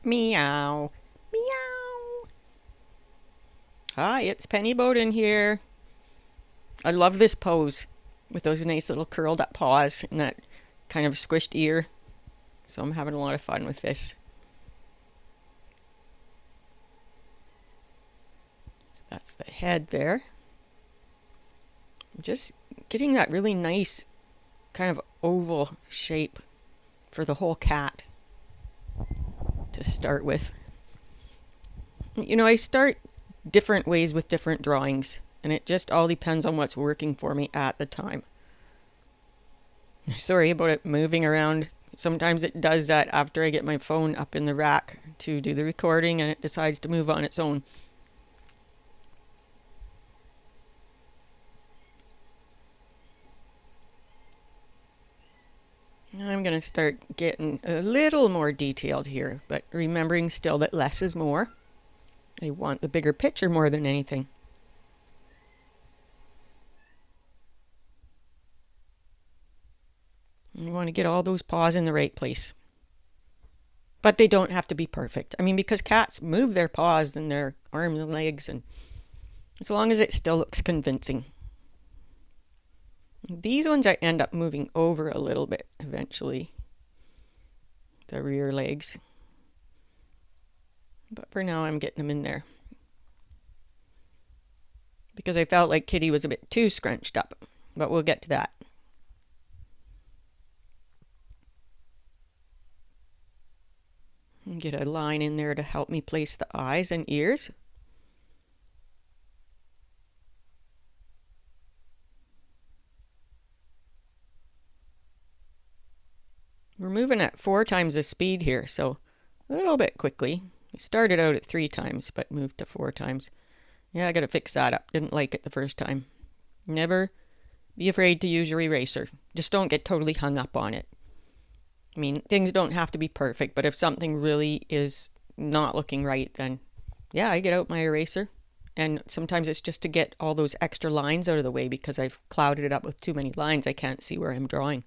Meow. Meow. Hi, it's Penny Bowden here. I love this pose with those nice little curled up paws and that kind of squished ear. So I'm having a lot of fun with this. So that's the head there. I'm just getting that really nice kind of oval shape for the whole cat to start with. You know, I start different ways with different drawings, and it just all depends on what's working for me at the time. Sorry about it moving around. Sometimes it does that after I get my phone up in the rack to do the recording and it decides to move on its own. I'm going to start getting a little more detailed here, but remembering still that less is more. I want the bigger picture more than anything. You want to get all those paws in the right place. But they don't have to be perfect. I mean, because cats move their paws and their arms and legs, and as long as it still looks convincing. These ones I end up moving over a little bit eventually. The rear legs. But for now I'm getting them in there. Because I felt like Kitty was a bit too scrunched up. But we'll get to that. And get a line in there to help me place the eyes and ears. We're moving at 4 times the speed here, so a little bit quickly. We started out at 3 times, but moved to 4 times. Yeah, I gotta fix that up. Didn't like it the first time. Never be afraid to use your eraser. Just don't get totally hung up on it. I mean, things don't have to be perfect, but if something really is not looking right, then yeah, I get out my eraser. And sometimes it's just to get all those extra lines out of the way because I've clouded it up with too many lines. I can't see where I'm drawing.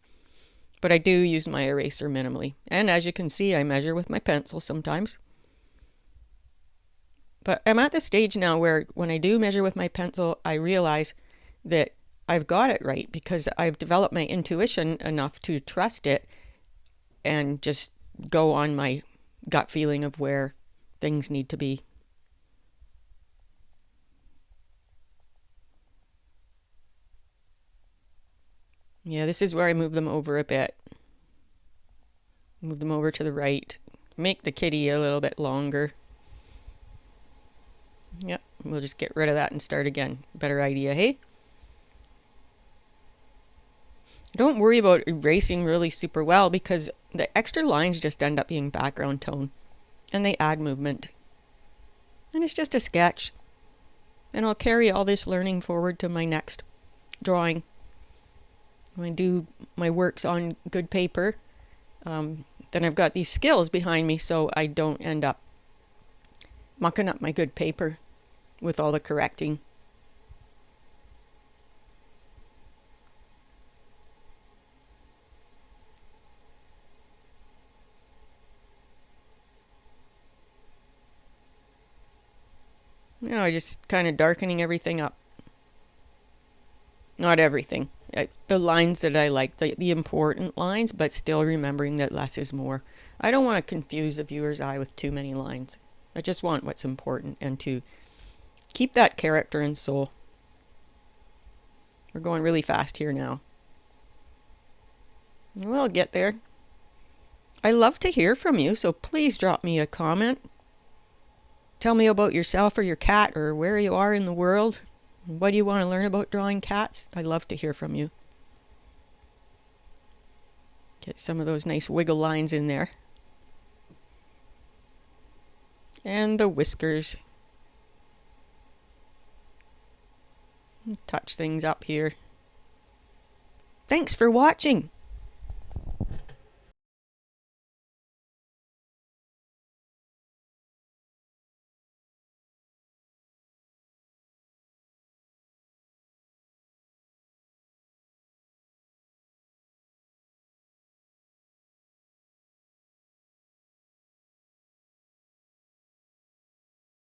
But I do use my eraser minimally. And as you can see, I measure with my pencil sometimes. But I'm at the stage now where when I do measure with my pencil, I realize that I've got it right because I've developed my intuition enough to trust it and just go on my gut feeling of where things need to be. Yeah, this is where I move them over a bit. Move them over to the right. Make the kitty a little bit longer. Yep, we'll just get rid of that and start again. Better idea, hey? Don't worry about erasing really super well because the extra lines just end up being background tone. And they add movement. And it's just a sketch. And I'll carry all this learning forward to my next drawing. When I do my works on good paper, then I've got these skills behind me so I don't end up mucking up my good paper with all the correcting. You know, I just kind of darkening everything up. Not everything. The lines that I like, the important lines, but still remembering that less is more. I don't want to confuse the viewer's eye with too many lines. I just want what's important and to keep that character and soul. We're going really fast here now. We'll get there. I love to hear from you, so please drop me a comment. Tell me about yourself or your cat or where you are in the world. What do you want to learn about drawing cats? I'd love to hear from you. Get some of those nice wiggle lines in there. And the whiskers. Touch things up here. Thanks for watching.